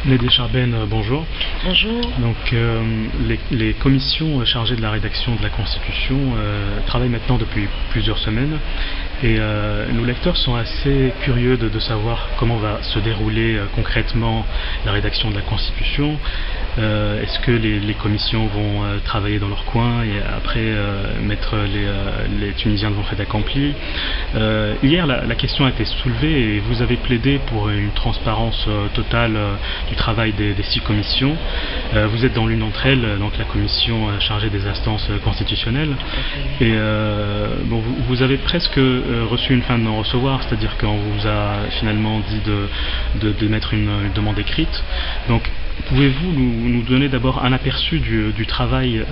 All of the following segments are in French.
Nédé Charben, bonjour. Bonjour. Donc, les commissions chargées de la rédaction de la Constitution travaillent maintenant depuis plusieurs semaines et nos lecteurs sont assez curieux de savoir comment va se dérouler concrètement la rédaction de la Constitution. Est-ce que les commissions vont travailler dans leur coin et après mettre les Tunisiens devant fait accompli? Hier, la question a été soulevée et vous avez plaidé pour une transparence totale du travail des 6 commissions. Vous êtes dans l'une d'entre elles, donc la commission chargée des instances constitutionnelles. Et bon, vous avez presque reçu une fin de non-recevoir, c'est-à-dire qu'on vous a finalement dit de mettre une demande écrite. Donc, pouvez-vous nous donner d'abord un aperçu du travail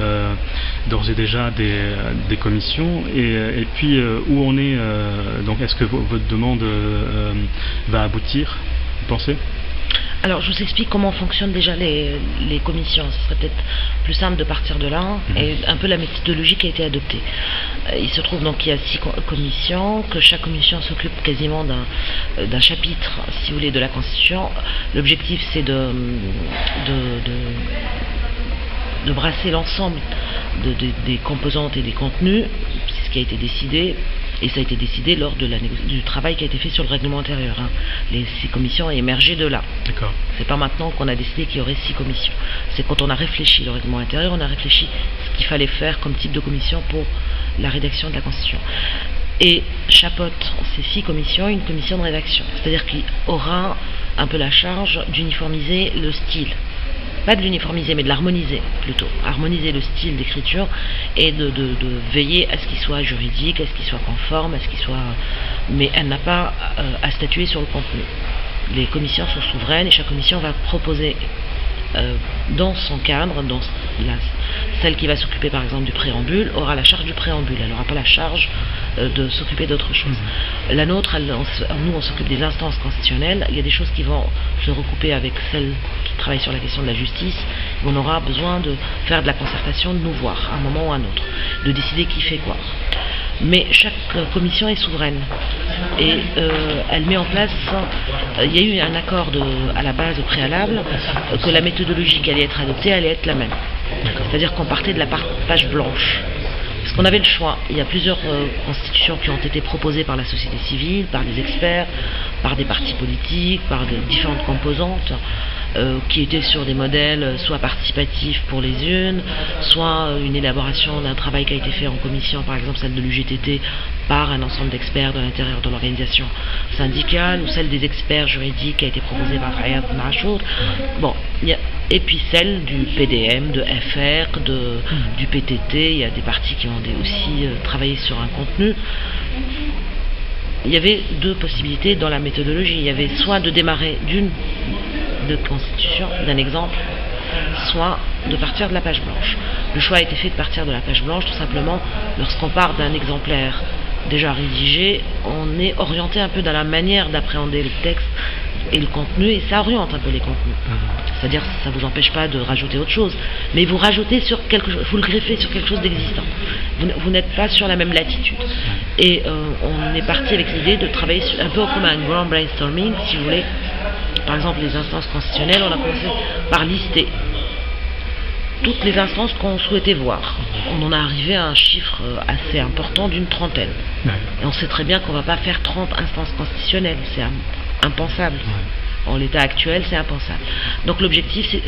d'ores et déjà des commissions et puis où on est, donc est-ce que votre demande va aboutir, vous pensez? Alors, je vous explique comment fonctionnent déjà les commissions. Ce serait peut-être plus simple de partir de là et un peu la méthodologie qui a été adoptée. Il se trouve donc qu'il y a 6 commissions, que chaque commission s'occupe quasiment d'un chapitre, si vous voulez, de la Constitution. L'objectif, c'est de brasser l'ensemble des composantes et des contenus. C'est ce qui a été décidé. Et ça a été décidé lors du travail qui a été fait sur le règlement intérieur. Les 6 commissions ont émergé de là. D'accord. C'est pas maintenant qu'on a décidé qu'il y aurait 6 commissions. C'est quand on a réfléchi le règlement intérieur, on a réfléchi ce qu'il fallait faire comme type de commission pour la rédaction de la Constitution. Et chapeaute ces 6 commissions une commission de rédaction. C'est-à-dire qu'il aura un peu la charge d'uniformiser le style. Pas de l'uniformiser, mais de l'harmoniser plutôt. Harmoniser le style d'écriture et de veiller à ce qu'il soit juridique, à ce qu'il soit conforme, à ce qu'il soit... Mais elle n'a pas à statuer sur le contenu. Les commissions sont souveraines et chaque commission va proposer dans son cadre, celle qui va s'occuper par exemple du préambule aura la charge du préambule, elle n'aura pas la charge de s'occuper d'autre chose. La nôtre, nous on s'occupe des instances constitutionnelles, il y a des choses qui vont se recouper avec celles qui travaillent sur la question de la justice, on aura besoin de faire de la concertation, de nous voir à un moment ou à un autre, de décider qui fait quoi. Mais chaque commission est souveraine et elle met en place, il y a eu un accord à la base, au préalable, que la méthodologie qui allait être adoptée allait être la même. C'est-à-dire qu'on partait de la page blanche. Parce qu'on avait le choix. Il y a plusieurs constitutions qui ont été proposées par la société civile, par des experts, par des partis politiques, par différentes composantes, qui étaient sur des modèles soit participatifs pour les unes, soit une élaboration d'un travail qui a été fait en commission, par exemple celle de l'UGTT, par un ensemble d'experts de l'intérieur de l'organisation syndicale, ou celle des experts juridiques qui a été proposée par Hayat Machour. Bon, et puis celle du PDM, de FR, du PTT, il y a des partis qui ont aussi travaillé sur un contenu. Il y avait 2 possibilités dans la méthodologie. Il y avait soit de démarrer de constitution, d'un exemple, soit de partir de la page blanche. Le choix a été fait de partir de la page blanche, tout simplement, lorsqu'on part d'un exemplaire déjà rédigé, on est orienté un peu dans la manière d'appréhender le texte et le contenu, et ça oriente un peu les contenus. C'est-à-dire, ça ne vous empêche pas de rajouter autre chose, mais vous rajoutez sur quelque chose, vous le greffez sur quelque chose d'existant. Vous n'êtes pas sur la même latitude. Et on est parti avec l'idée de travailler un peu comme un grand brainstorming, si vous voulez. Par exemple, les instances constitutionnelles, on a commencé par lister toutes les instances qu'on souhaitait voir. On en est arrivé à un chiffre assez important d'une 30aine. Et on sait très bien qu'on ne va pas faire 30 instances constitutionnelles, c'est impensable. En l'état actuel, c'est impensable. Donc l'objectif, c'est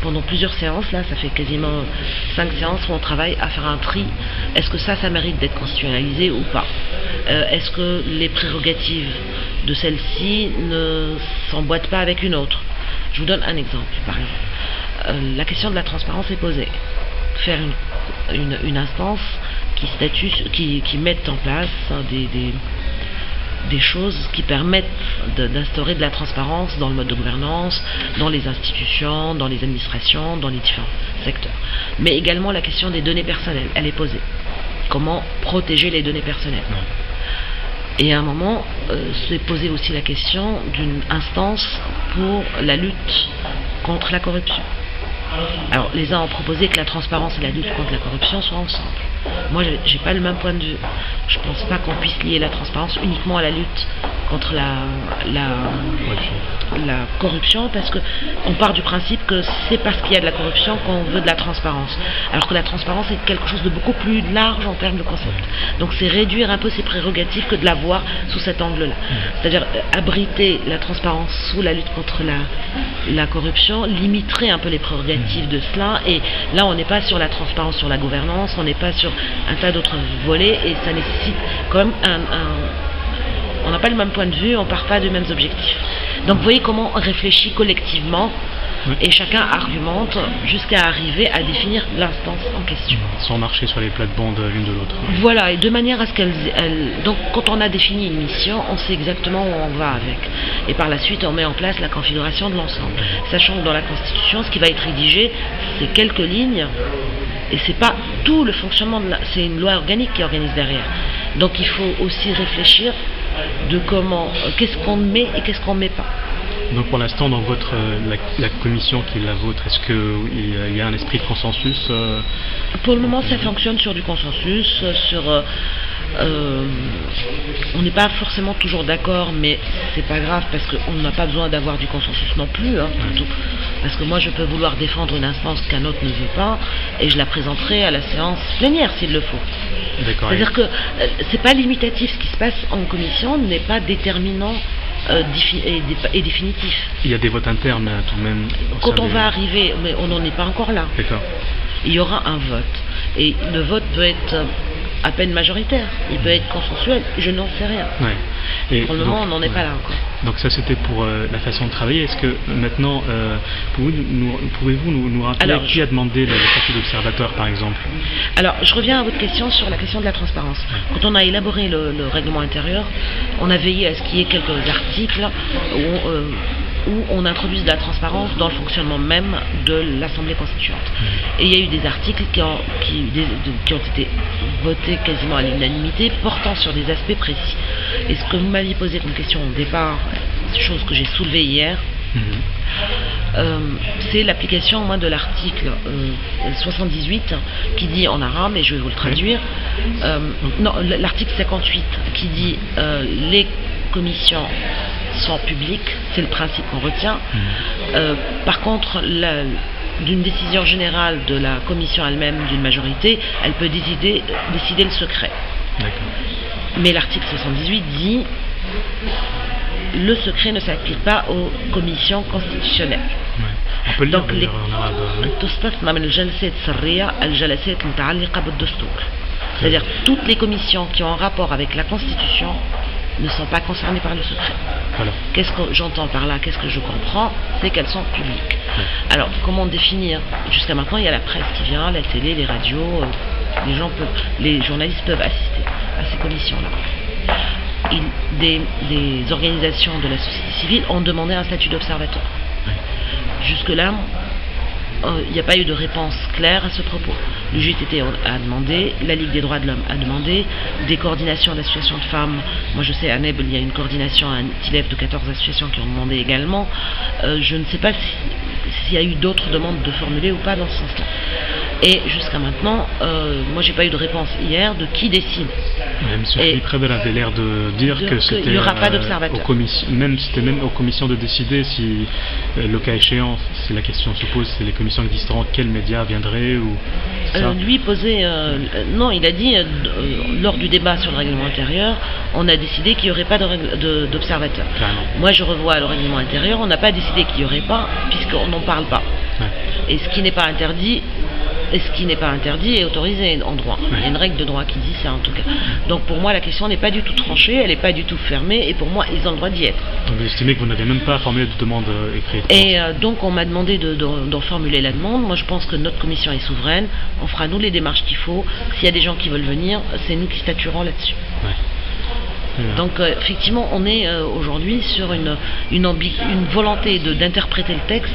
pendant plusieurs séances, là, ça fait quasiment 5 séances où on travaille à faire un tri. Est-ce que ça mérite d'être constitutionnalisé ou pas? Est-ce que les prérogatives de celle-ci ne s'emboîtent pas avec une autre? Je vous donne un exemple, par exemple. La question de la transparence est posée. Faire une instance qui mette en place des choses qui permettent d'instaurer de la transparence dans le mode de gouvernance, dans les institutions, dans les administrations, dans les différents secteurs. Mais également la question des données personnelles, elle est posée. Comment protéger les données personnelles? Et à un moment, s'est posée aussi la question d'une instance pour la lutte contre la corruption. Alors, les uns ont proposé que la transparence et la lutte contre la corruption soient ensemble. Moi, j'ai pas le même point de vue. Je pense pas qu'on puisse lier la transparence uniquement à la lutte contre la corruption, parce que on part du principe que c'est parce qu'il y a de la corruption qu'on veut de la transparence, alors que la transparence est quelque chose de beaucoup plus large en termes de concept. Donc c'est réduire un peu ses prérogatives que de la voir sous cet angle-là. C'est-à-dire abriter la transparence sous la lutte contre la corruption limiterait un peu les prérogatives de cela, et là on n'est pas sur la transparence sur la gouvernance, on n'est pas sur un tas d'autres volets, et ça nécessite quand même on n'a pas le même point de vue, on part pas des mêmes objectifs. Donc vous voyez comment on réfléchit collectivement, et chacun argumente jusqu'à arriver à définir l'instance en question. Sans marcher sur les plates-bandes l'une de l'autre. Voilà, et de manière à ce donc quand on a défini une mission, on sait exactement où on va avec. Et par la suite, on met en place la configuration de l'ensemble. Sachant que dans la Constitution, ce qui va être rédigé, c'est quelques lignes, et c'est pas tout le fonctionnement c'est une loi organique qui organise derrière. Donc il faut aussi réfléchir de qu'est-ce qu'on met et qu'est-ce qu'on met pas. Donc pour l'instant, dans la commission qui est la vôtre, est-ce qu'il y a un esprit de consensus Pour le moment, ça fonctionne sur du consensus, on n'est pas forcément toujours d'accord, mais c'est pas grave, parce qu'on n'a pas besoin d'avoir du consensus non plus, surtout. Parce que moi je peux vouloir défendre une instance qu'un autre ne veut pas, et je la présenterai à la séance plénière s'il le faut. D'accord. C'est-à-dire que c'est pas limitatif, ce qui se passe en commission n'est pas déterminant et définitif. Il y a des votes internes tout de même. Quand on va arriver, mais on n'en est pas encore là. D'accord. Il y aura un vote, et le vote peut être à peine majoritaire, il peut être consensuel, je n'en sais rien. Ouais. Et pour le moment, on n'en est pas là encore. Donc ça, c'était pour la façon de travailler. Est-ce que maintenant, pouvez-vous nous rappeler qui a demandé le statut d'observateur, par exemple? Alors, je reviens à votre question sur la question de la transparence. Quand on a élaboré le règlement intérieur, on a veillé à ce qu'il y ait quelques articles où on introduise de la transparence dans le fonctionnement même de l'Assemblée constituante. Et il y a eu des articles qui ont été votés quasiment à l'unanimité, portant sur des aspects précis. Et ce que vous m'aviez posé comme question au départ, chose que j'ai soulevée hier, c'est l'application de l'article 78 qui dit en arabe, et je vais vous le traduire, l'article 58 qui dit les commissions sont publiques, c'est le principe qu'on retient. Par contre, d'une décision générale de la commission elle-même, d'une majorité, elle peut décider le secret. Mais l'article 78 dit le secret ne s'applique pas aux commissions constitutionnelles. On peut le Donc lire en arabe. C'est-à-dire toutes les commissions qui ont un rapport avec la Constitution ne sont pas concernées par le secret. Voilà. Qu'est-ce que j'entends par là, qu'est-ce que je comprends, c'est qu'elles sont publiques. Alors, comment définir? Jusqu'à maintenant, il y a la presse qui vient, la télé, les radios, les journalistes peuvent assister à ces commissions-là. Des organisations de la société civile ont demandé un statut d'observateur. Jusque-là, il n'y a pas eu de réponse claire à ce propos. Le JTT a demandé, la Ligue des droits de l'homme a demandé, des coordinations d'associations de femmes. Moi je sais, à Nebel, il y a une coordination à Tilef de 14 associations qui ont demandé également. Je ne sais pas s'il y a eu d'autres demandes de formuler ou pas dans ce sens-là. Et jusqu'à maintenant, moi j'ai pas eu de réponse hier de qui décide. M. Philippe Rebel avait l'air de dire que c'était il n'y aura pas d'observateur. C'était même aux commissions de décider si le cas échéant, si la question se pose, c'est les commissions qui décideront quels médias viendraient ou ça. Lui posait non, il a dit lors du débat sur le règlement intérieur, on a décidé qu'il n'y aurait pas d'observateur. Moi je revois le règlement intérieur, on n'a pas décidé qu'il n'y aurait pas puisqu'on n'en parle pas. Et ce qui n'est pas interdit est autorisé en droit. Il y a une règle de droit qui dit ça en tout cas. Donc pour moi la question n'est pas du tout tranchée, elle n'est pas du tout fermée, et pour moi ils ont le droit d'y être. Donc vous estimez que vous n'avez même pas formulé de demande écrite? Et donc on m'a demandé d'en formuler la demande. Moi je pense que notre commission est souveraine, on fera nous les démarches qu'il faut. S'il y a des gens qui veulent venir, c'est nous qui statuerons là-dessus. Donc effectivement on est aujourd'hui sur une volonté d'interpréter le texte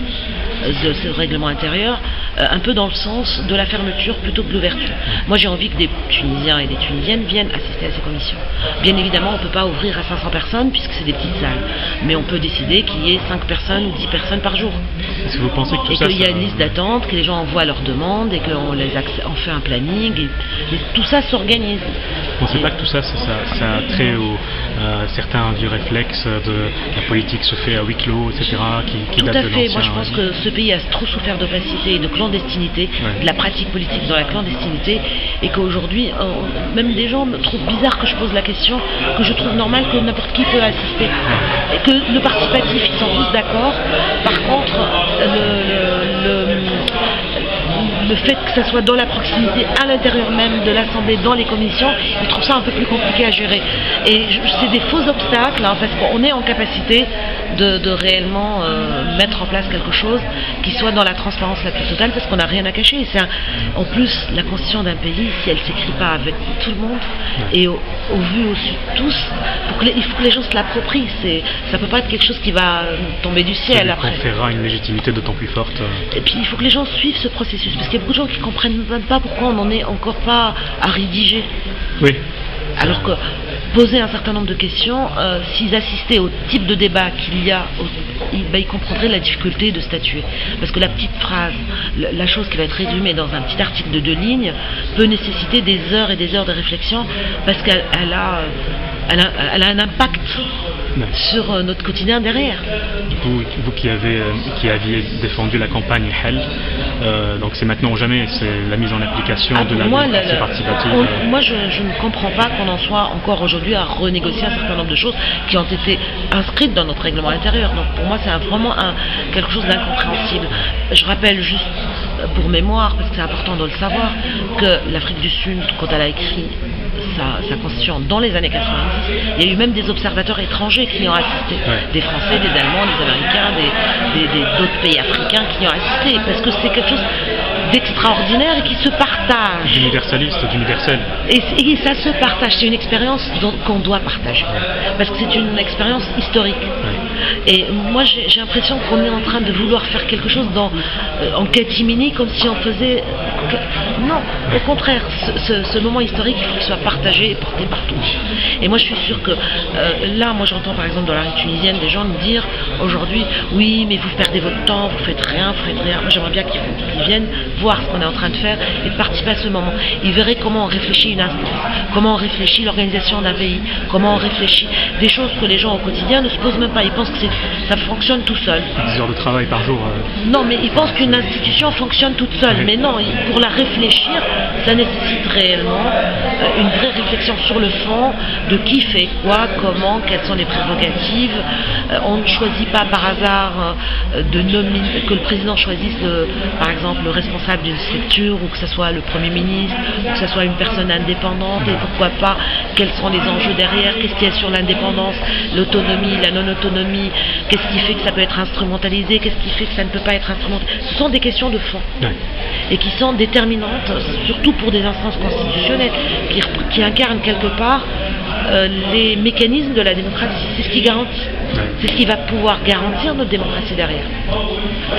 de ce règlement intérieur un peu dans le sens de la fermeture plutôt que de l'ouverture. Moi j'ai envie que des Tunisiens et des Tunisiennes viennent assister à ces commissions. Bien évidemment on ne peut pas ouvrir à 500 personnes puisque c'est des petites salles, mais on peut décider qu'il y ait 5 personnes ou 10 personnes par jour. Est-ce que vous pensez que tout et ça... qu'il y a une liste d'attente, que les gens envoient leurs demandes et qu'on on fait un planning et tout ça s'organise. Vous ne pensez pas que tout ça, ça a trait à certains vieux réflexes de la politique se fait à huis clos, etc., qui Tout datent à de fait. l'ancien Moi, je pense que ce pays a trop souffert d'opacité et de clandestinité, de la pratique politique dans la clandestinité, et qu'aujourd'hui, même des gens me trouvent bizarre que je pose la question, que je trouve normal que n'importe qui peut assister. Et que le participatif, ils sont tous d'accord. Par contre, le fait que ça soit dans la proximité, à l'intérieur même de l'Assemblée, dans les commissions, ils trouvent ça un peu plus compliqué à gérer. Et c'est des faux obstacles, hein, parce qu'on est en capacité de réellement mettre en place quelque chose qui soit dans la transparence la plus totale, parce qu'on n'a rien à cacher. En plus, la constitution d'un pays, si elle ne s'écrit pas avec tout le monde, et au vu au-dessus de tous, il faut que les gens se l'approprient. Ça ne peut pas être quelque chose qui va tomber du ciel ça après. Ça conférera une légitimité d'autant plus forte. Et puis il faut que les gens suivent ce processus, parce qu'il y a beaucoup de gens qui ne comprennent même pas pourquoi on n'en est encore pas à rédiger. Oui. Alors que poser un certain nombre de questions, s'ils assistaient au type de débat qu'il y a, ils comprendraient la difficulté de statuer. Parce que la petite phrase, la chose qui va être résumée dans un petit article de 2 lignes, peut nécessiter des heures et des heures de réflexion, parce qu'elle a un impact sur notre quotidien derrière. Vous qui aviez défendu la campagne HEL, donc c'est maintenant ou jamais, c'est la mise en application de la démocratie participative. Moi je ne comprends pas qu'on en soit encore aujourd'hui à renégocier un certain nombre de choses qui ont été inscrites dans notre règlement intérieur. Donc pour moi c'est vraiment quelque chose d'incompréhensible. Je rappelle juste pour mémoire, parce que c'est important de le savoir, que l'Afrique du Sud, quand elle a écrit sa constitution dans les années 90, il y a eu même des observateurs étrangers qui y ont assisté, des Français, des Allemands, des Américains, d'autres pays africains qui y ont assisté, parce que c'est quelque chose d'extraordinaire et qui se partage. D'universaliste, d'universel. Et ça se partage, c'est une expérience qu'on doit partager, parce que c'est une expérience historique. Et moi j'ai l'impression qu'on est en train de vouloir faire quelque chose en catimini, comme si on faisait... Non, au contraire, ce moment historique, il faut qu'il soit partagé et porté par tous. Et moi je suis sûre que là, moi j'entends par exemple dans la rue tunisienne des gens me dire aujourd'hui, oui mais vous perdez votre temps, vous faites rien. Moi j'aimerais bien qu'ils viennent voir ce qu'on est en train de faire et de participer à ce moment. Ils verraient comment on réfléchit une instance, comment on réfléchit l'organisation d'un pays, comment on réfléchit des choses que les gens au quotidien ne se posent même pas. Ils pensent que ça fonctionne tout seul. 10 heures de travail par jour. Non, mais ils pensent qu'une institution fonctionne toute seule. Mais non, pour la réfléchir, ça nécessite réellement une vraie réflexion sur le fond de qui fait quoi, comment, quelles sont les prérogatives. On ne choisit pas par hasard que le président choisisse par exemple le responsable d'une structure, ou que ce soit le Premier ministre, ou que ce soit une personne indépendante, et pourquoi pas, quels sont les enjeux derrière, qu'est-ce qu'il y a sur l'indépendance, l'autonomie, la non-autonomie, qu'est-ce qui fait que ça peut être instrumentalisé, qu'est-ce qui fait que ça ne peut pas être instrumentalisé. Ce sont des questions de fond, et qui sont déterminantes, surtout pour des instances constitutionnelles, qui incarnent quelque part les mécanismes de la démocratie. C'est ce qui garantit. C'est ce qui va pouvoir garantir notre démocratie derrière.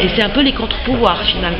Et c'est un peu les contre-pouvoirs finalement.